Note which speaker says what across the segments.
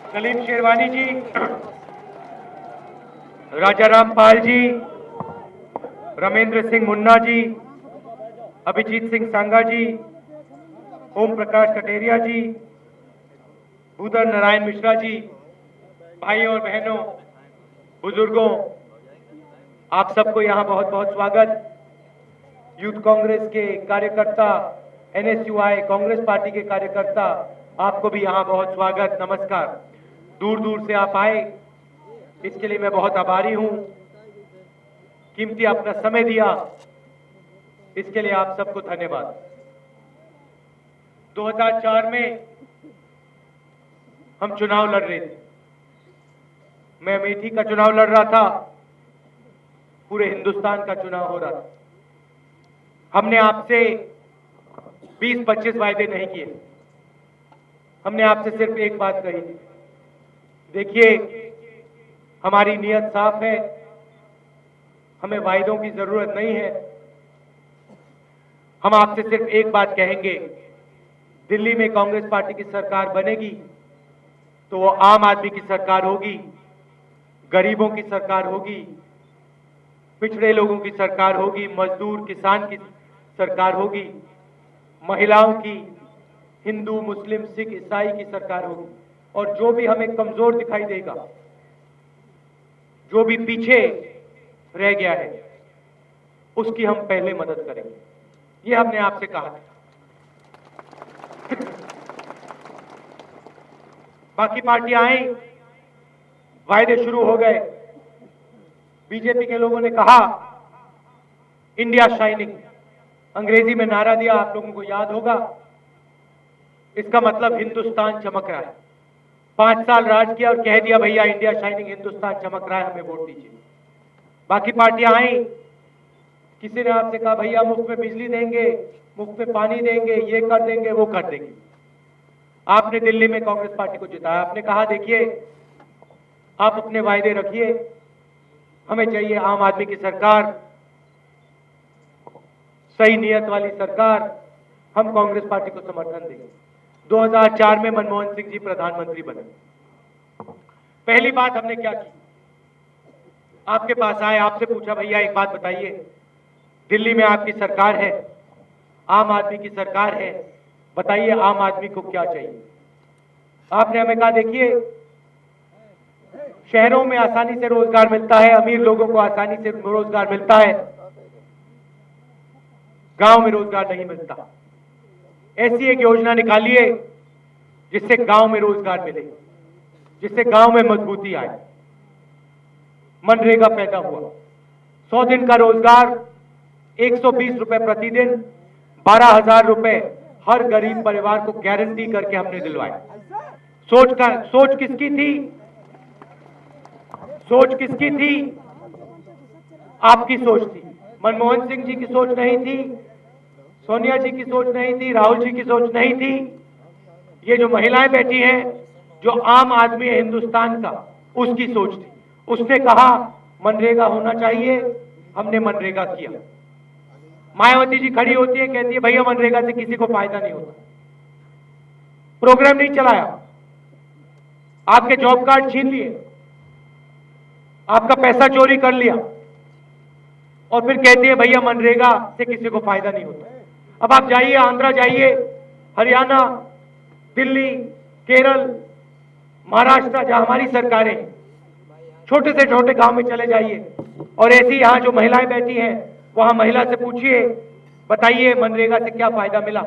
Speaker 1: सलीम शेरवानी जी, राजाराम पाल जी, रमेंद्र सिंह मुन्ना जी, अभिजीत सिंह सांगा जी, ओम प्रकाश कटेरिया जी, भूधर नारायण मिश्रा जी, भाई और बहनों, बुजुर्गों, आप सबको यहाँ बहुत बहुत स्वागत। यूथ कांग्रेस के कार्यकर्ता, एनएसयूआई कांग्रेस पार्टी के कार्यकर्ता, आपको भी यहाँ बहुत स्वागत, नमस्कार। दूर दूर से आप आए, इसके लिए मैं बहुत आभारी हूँ। कीमती अपना समय दिया, इसके लिए आप सबको धन्यवाद। 2004 में हम चुनाव लड़ रहे थे। मैं अमेठी का चुनाव लड़ रहा था, पूरे हिंदुस्तान का चुनाव हो रहा था। हमने आपसे 20-25 वायदे नहीं किए। हमने आपसे सिर्फ एक बात कही, देखिए हमारी नीयत साफ है, हमें वायदों की जरूरत नहीं है। हम आपसे सिर्फ एक बात कहेंगे, दिल्ली में कांग्रेस पार्टी की सरकार बनेगी तो वो आम आदमी की सरकार होगी, गरीबों की सरकार होगी, पिछड़े लोगों की सरकार होगी, मजदूर किसान की सरकार होगी, महिलाओं की, हिंदू मुस्लिम सिख ईसाई की सरकार होगी। और जो भी हमें कमजोर दिखाई देगा, जो भी पीछे रह गया है, उसकी हम पहले मदद करेंगे। ये हमने आपसे कहा था। बाकी पार्टियां आई, वायदे शुरू हो गए। बीजेपी के लोगों ने कहा इंडिया शाइनिंग, अंग्रेजी में नारा दिया, आप लोगों को याद होगा। इसका मतलब हिंदुस्तान चमक रहा है। 5 साल राज किया और कह दिया भैया इंडिया शाइनिंग, हिंदुस्तान चमक रहा है, हमें वोट दीजिए। बाकी पार्टियां आई, किसी ने आपसे कहा भैया मुफ्त में बिजली देंगे, मुफ्त में पानी देंगे, ये कर देंगे, वो कर देंगे। आपने दिल्ली में कांग्रेस पार्टी को जिताया। आपने कहा देखिए आप अपने वायदे रखिए, हमें चाहिए आम आदमी की सरकार, सही नियत वाली सरकार, हम कांग्रेस पार्टी को समर्थन देंगे। 2004 में मनमोहन सिंह जी प्रधानमंत्री बने। पहली बात हमने क्या की, आपके पास आए, आपसे पूछा भैया एक बात बताइए, दिल्ली में आपकी सरकार है, आम आदमी की सरकार है, बताइए आम आदमी को क्या चाहिए। आपने हमें कहा देखिए शहरों में आसानी से रोजगार मिलता है, अमीर लोगों को आसानी से रोजगार मिलता है, गांव में रोजगार नहीं मिलता। ऐसी एक योजना निकालिए जिससे गांव में रोजगार मिले, जिससे गांव में मजबूती आए। मनरेगा पैदा हुआ, 100 दिन का रोजगार, 120 रुपए प्रतिदिन, 12,000 रुपए हर गरीब परिवार को गारंटी करके हमने दिलवाए। सोच किसकी थी? सोच किसकी थी? आपकी सोच थी। मनमोहन सिंह जी की सोच नहीं थी, सोनिया जी की सोच नहीं थी, राहुल जी की सोच नहीं थी। ये जो महिलाएं बैठी हैं, जो आम आदमी है हिंदुस्तान का, उसकी सोच थी। उसने कहा मनरेगा होना चाहिए, हमने मनरेगा किया। मायावती जी खड़ी होती है, कहती है भैया मनरेगा से किसी को फायदा नहीं होता। प्रोग्राम नहीं चलाया, आपके जॉब कार्ड छीन लिए, आपका पैसा चोरी कर लिया, और फिर कहती है भैया मनरेगा से किसी को फायदा नहीं होता। अब आप जाइए, आंध्रा जाइए, हरियाणा, दिल्ली, केरल, महाराष्ट्र, जहां हमारी सरकारें, छोटे से छोटे गांव में चले जाइए और ऐसी यहां जो महिलाएं बैठी हैं, वहां महिला से पूछिए बताइए मनरेगा से क्या फायदा मिला,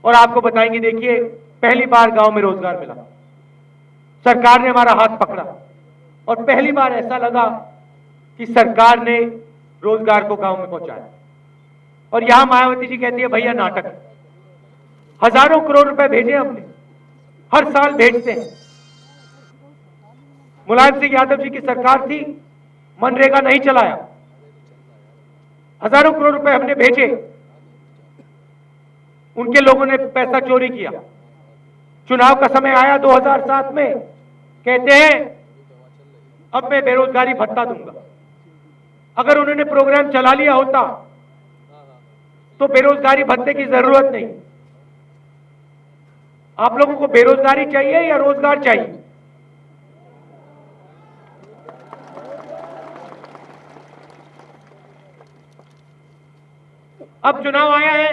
Speaker 1: और आपको बताएंगे देखिए पहली बार गांव में रोजगार मिला, सरकार ने हमारा हाथ पकड़ा, और पहली बार ऐसा लगा कि सरकार ने रोजगार को गांव में पहुंचाया। और यहां मायावती जी कहती है भैया नाटक है। हजारों करोड़ रुपए भेजे हमने, हर साल भेजते हैं। मुलायम सिंह यादव जी की सरकार थी, मनरेगा नहीं चलाया, हजारों करोड़ रुपए हमने भेजे, उनके लोगों ने पैसा चोरी किया। चुनाव का समय आया 2007 में, कहते हैं अब मैं बेरोजगारी भत्ता दूंगा। अगर उन्होंने प्रोग्राम चला लिया होता तो बेरोजगारी भत्ते की जरूरत नहीं। आप लोगों को बेरोजगारी चाहिए या रोजगार चाहिए? अब चुनाव आया है,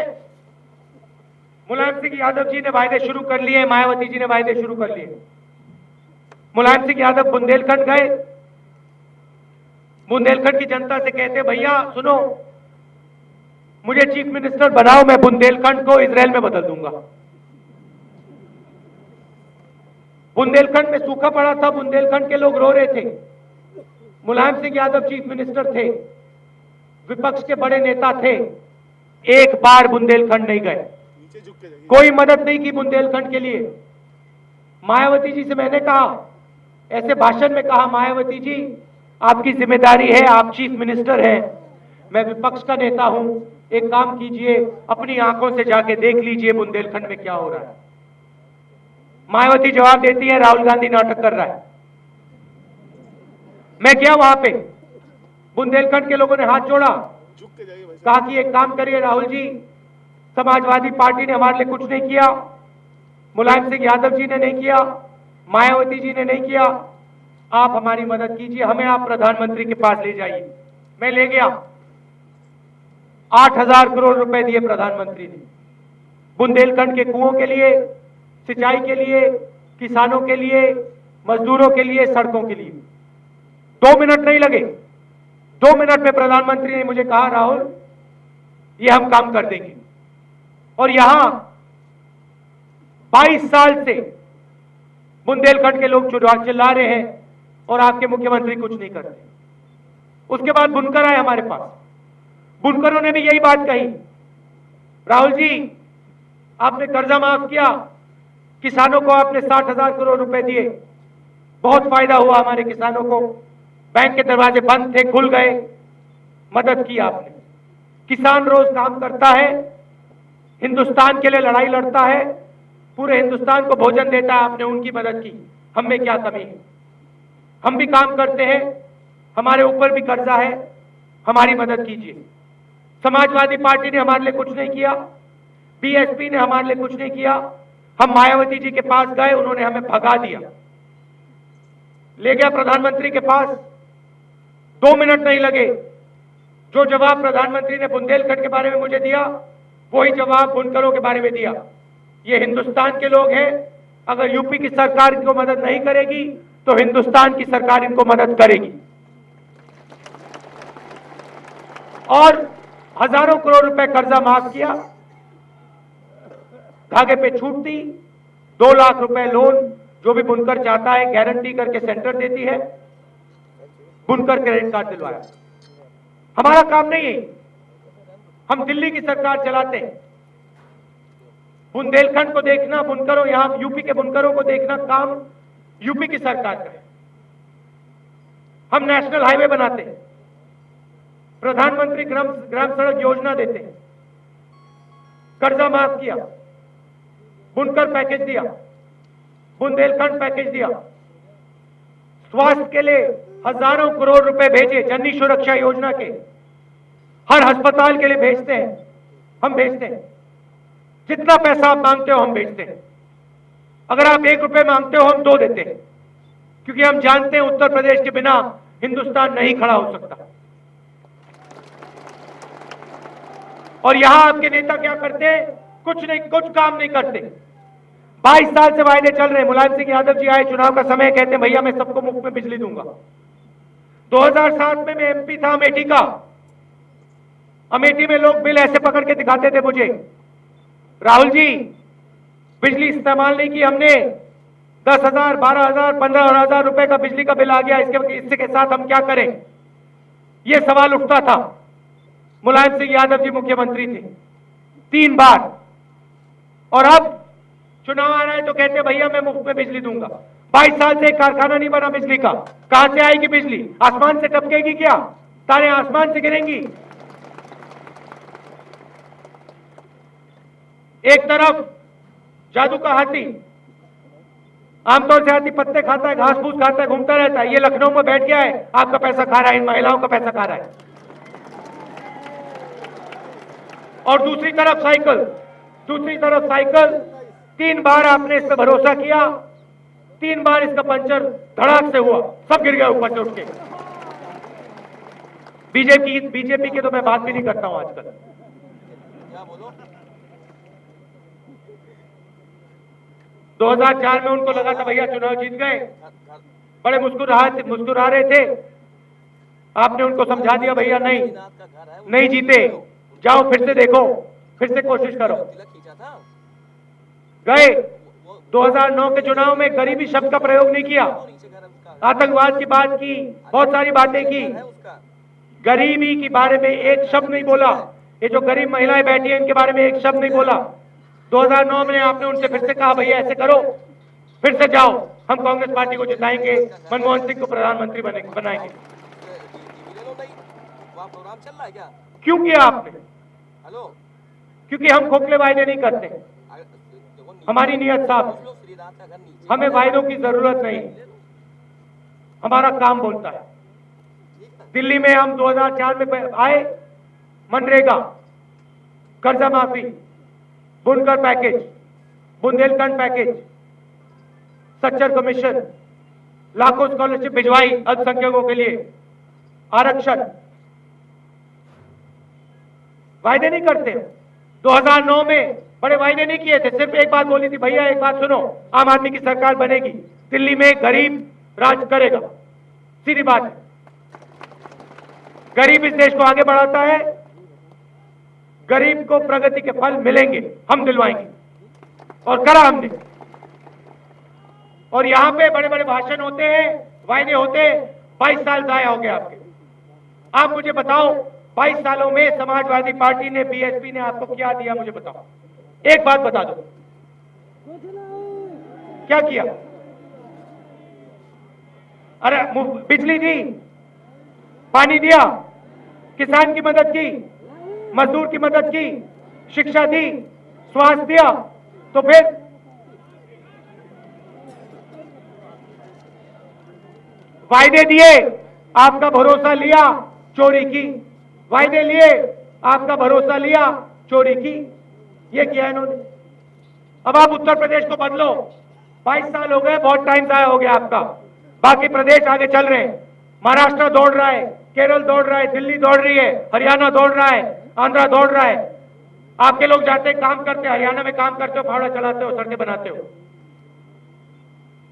Speaker 1: मुलायम सिंह यादव जी ने वायदे शुरू कर लिए, मायावती जी ने वायदे शुरू कर लिए। मुलायम सिंह यादव बुंदेलखंड गए, बुंदेलखंड की जनता से कहते भैया सुनो, मुझे चीफ मिनिस्टर बनाओ, मैं बुंदेलखंड को इजराइल में बदल दूंगा। बुंदेलखंड में सूखा पड़ा था, बुंदेलखंड के लोग रो रहे थे। मुलायम सिंह यादव चीफ मिनिस्टर थे, विपक्ष के बड़े नेता थे, एक बार बुंदेलखंड नहीं गए, कोई मदद नहीं की बुंदेलखंड के लिए। मायावती जी से मैंने कहा, ऐसे भाषण में कहा, मायावती जी आपकी जिम्मेदारी है, आप चीफ मिनिस्टर हैं, मैं विपक्ष का नेता हूं, एक काम कीजिए, अपनी आंखों से जाके देख लीजिए बुंदेलखंड में क्या हो रहा है। मायावती जवाब देती है राहुल गांधी नाटक कर रहा है। मैं गया वहां पे, बुंदेलखंड के लोगों ने हाथ जोड़ा, कहा कि एक काम करिए राहुल जी, समाजवादी पार्टी ने हमारे लिए कुछ नहीं किया, मुलायम सिंह यादव जी ने नहीं किया, मायावती जी ने नहीं किया, आप हमारी मदद कीजिए, हमें आप प्रधानमंत्री के पास ले जाइए। मैं ले गया, 8,000 करोड़ रुपए दिए प्रधानमंत्री ने बुंदेलखंड के कुओं के लिए, सिंचाई के लिए, किसानों के लिए, मजदूरों के लिए, सड़कों के लिए। 2 मिनट नहीं लगे, 2 मिनट में प्रधानमंत्री ने मुझे कहा राहुल ये हम काम कर देंगे। और यहां 22 साल से बुंदेलखंड के लोग चिल्ला रहे हैं और आपके मुख्यमंत्री कुछ नहीं करते। उसके बाद बुनकर आए हमारे पास, बुनकरों ने भी यही बात कही, राहुल जी आपने कर्जा माफ किया, किसानों को आपने 60,000 करोड़ रुपए दिए, बहुत फायदा हुआ हमारे किसानों को, बैंक के दरवाजे बंद थे, खुल गए, मदद की आपने। किसान रोज काम करता है, हिंदुस्तान के लिए लड़ाई लड़ता है, पूरे हिंदुस्तान को भोजन देता है, आपने उनकी मदद की, हम में क्या कमी है? हम भी काम करते हैं, हमारे ऊपर भी कर्जा है, हमारी मदद कीजिए। समाजवादी पार्टी ने हमारे लिए कुछ नहीं किया, बीएसपी ने हमारे लिए कुछ नहीं किया। हम मायावती जी के पास गए, उन्होंने हमें भगा दिया, ले गया प्रधानमंत्री के पास, 2 मिनट नहीं लगे, जो जवाब प्रधानमंत्री ने बुंदेलखंड के बारे में मुझे दिया, वही जवाब बुनकरों के बारे में दिया। ये हिंदुस्तान के लोग हैं, अगर यूपी की सरकार इनको मदद नहीं करेगी तो हिंदुस्तान की सरकार इनको मदद करेगी। और हजारों करोड़ रुपए कर्जा माफ किया, धागे पे छूट दी, 2 लाख रुपए लोन जो भी बुनकर चाहता है गारंटी करके सेंटर देती है, बुनकर क्रेडिट कार्ड दिलवाया। हमारा काम नहीं है, हम दिल्ली की सरकार चलाते हैं। बुंदेलखंड को देखना, बुनकरों, यहां यूपी के बुनकरों को देखना काम यूपी की सरकार का है। हम नेशनल हाईवे बनाते हैं, प्रधानमंत्री ग्राम सड़क योजना देते हैं, कर्जा माफ किया, बुनकर पैकेज दिया, बुंदेलखंड पैकेज दिया, स्वास्थ्य के लिए हजारों करोड़ रुपए भेजे, जननी सुरक्षा योजना के, हर अस्पताल के लिए भेजते हैं, हम भेजते हैं। जितना पैसा आप मांगते हो हम भेजते हैं। अगर आप 1 रुपए मांगते हो हम 2 देते हैं, क्योंकि हम जानते हैं उत्तर प्रदेश के बिना हिंदुस्तान नहीं खड़ा हो सकता। और यहां आपके नेता क्या करते हैं? कुछ नहीं, कुछ काम नहीं करते। 22 साल से वायदे चल रहे हैं। मुलायम सिंह यादव जी आए चुनाव का समय, कहते हैं भैया मैं सबको मुफ्त में बिजली दूंगा। 2007 में मैं एमपी था अमेठी का, अमेठी में लोग बिल ऐसे पकड़ के दिखाते थे मुझे, राहुल जी बिजली इस्तेमाल नहीं की हमने, 10,000, 12,000, 15,000 रुपए का बिजली का बिल आ गया, इसके के साथ हम क्या करें? यह सवाल उठता था। मुलायम सिंह यादव जी मुख्यमंत्री थे 3 बार, और अब चुनाव आ रहा है तो कहते भैया मैं मुफ्त में बिजली दूंगा। 22 साल से एक कारखाना नहीं बना बिजली का, कहां से आएगी बिजली? आसमान से टपकेगी क्या? तारे आसमान से गिरेंगी? एक तरफ जादू का हाथी, आमतौर से हाथी पत्ते खाता है, घास फूस खाता है, घूमता रहता है, ये लखनऊ में बैठ गया है, आपका पैसा खा रहा है, इन महिलाओं का पैसा खा रहा है। और दूसरी तरफ साइकिल, 3 बार आपने इस पर भरोसा किया, 3 बार इसका पंचर धड़ाक से हुआ, सब गिर गए ऊपर से उठ के। बीजेपी की तो मैं बात भी नहीं करता हूं आजकल। 2004 में उनको लगा था भैया चुनाव जीत गए, बड़े मुस्कुरा रहे थे। आपने उनको समझा दिया भैया नहीं जीते, जाओ फिर से देखो, फिर से कोशिश करो। गए 2009 के चुनाव में गरीबी शब्द का प्रयोग नहीं किया, आतंकवाद की बात की, बहुत सारी बातें की, गरीबी के बारे में एक शब्द नहीं बोला। ये जो गरीब महिलाएं बैठी हैं इनके बारे में एक शब्द नहीं बोला। 2009 में आपने उनसे फिर से कहा भैया ऐसे करो, फिर से जाओ, हम कांग्रेस पार्टी को जिताएंगे, मनमोहन सिंह को प्रधानमंत्री बनाएंगे। क्यों किया आपने? क्योंकि हम खोखले वायदे नहीं करते, हमारी नियत साफ, हमें वायदों की जरूरत नहीं, हमारा काम बोलता है। दिल्ली में हम 2004 में आए, मनरेगा, कर्जा माफी, बुनकर package, Bundelkhand package, Sachar commission, लाखों स्कॉलरशिप भिजवाई अल्पसंख्यकों के लिए, आरक्षण। वायदे नहीं करते। 2009 में बड़े वायदे नहीं किए थे, सिर्फ एक बात बोली थी भैया एक बात सुनो, आम आदमी की सरकार बनेगी, दिल्ली में गरीब राज करेगा, सीधी बात है। गरीब इस देश को आगे बढ़ाता है, गरीब को प्रगति के फल मिलेंगे, हम दिलवाएंगे, और करा हमने। और यहां पे बड़े बड़े भाषण होते हैं, वायदे होते हैं, 22 साल जाया हो गए आपके। आप मुझे बताओ 22 सालों में समाजवादी पार्टी ने, बीएसपी ने आपको क्या दिया, मुझे बताओ, एक बात बता दो, क्या किया? अरे बिजली दी, पानी दिया, किसान की मदद की, मजदूर की मदद की, शिक्षा दी, स्वास्थ्य दिया, तो फिर वायदे दिए, आपका भरोसा लिया, चोरी की, वायदे लिए, आपका भरोसा लिया, चोरी की, ये किया इन्होंने। अब आप उत्तर प्रदेश को बदलो, 22 साल हो गए, बहुत टाइम जाया हो गया आपका, बाकी प्रदेश आगे चल रहे हैं, महाराष्ट्र दौड़ रहा है, केरल दौड़ रहा है, दिल्ली दौड़ रही है, हरियाणा दौड़ रहा है, आंध्रा दौड़ रहा है। आपके लोग जाते काम करते, हरियाणा में काम करते हो, फावड़ा चलाते हो, सड़कें बनाते हो,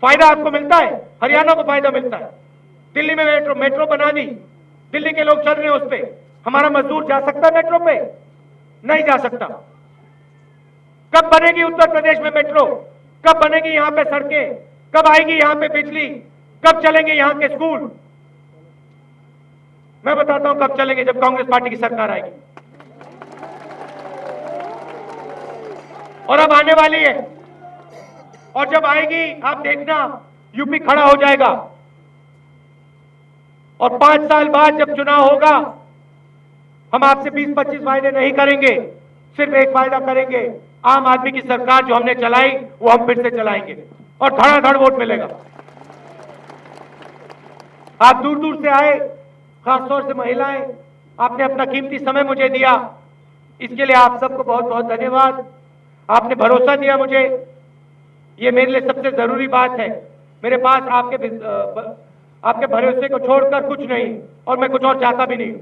Speaker 1: फायदा आपको मिलता है, हरियाणा को फायदा मिलता है। दिल्ली में मेट्रो बना दी, दिल्ली के लोग चल रहे हैं उस पर, हमारा मजदूर जा सकता है मेट्रो पे? नहीं जा सकता। कब बनेगी उत्तर प्रदेश में मेट्रो? कब बनेगी यहां पे सड़कें? कब आएगी यहां पे बिजली? कब चलेंगे यहां के स्कूल? मैं बताता हूं कब चलेंगे, जब कांग्रेस पार्टी की सरकार आएगी, और अब आने वाली है। और जब आएगी आप देखना, यूपी खड़ा हो जाएगा, और 5 साल बाद जब चुनाव होगा, हम आपसे 20-25 वायदे नहीं करेंगे, सिर्फ एक वायदा करेंगे, आम आदमी की सरकार जो हमने चलाई वो हम फिर से चलाएंगे, और धड़ाधड़ वोट मिलेगा। आप दूर दूर से आए, खासतौर से महिलाएं, आपने अपना कीमती समय मुझे दिया, इसके लिए आप सबको बहुत बहुत धन्यवाद। आपने भरोसा दिया मुझे, ये मेरे लिए सबसे जरूरी बात है। मेरे पास आपके भरोसे को छोड़कर कुछ नहीं, और मैं कुछ और चाहता भी नहीं।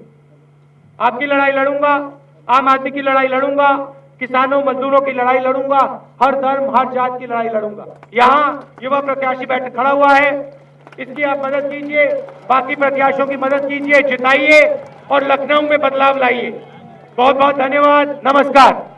Speaker 1: आपकी लड़ाई लड़ूंगा, आम आदमी की लड़ाई लड़ूंगा, किसानों मजदूरों की लड़ाई लड़ूंगा, हर धर्म हर जात की लड़ाई लड़ूंगा। यहाँ युवा प्रत्याशी बैठ खड़ा हुआ है, इसकी आप मदद कीजिए, बाकी प्रत्याशियों की मदद कीजिए, जिताइए और लखनऊ में बदलाव लाइए। बहुत बहुत धन्यवाद, नमस्कार।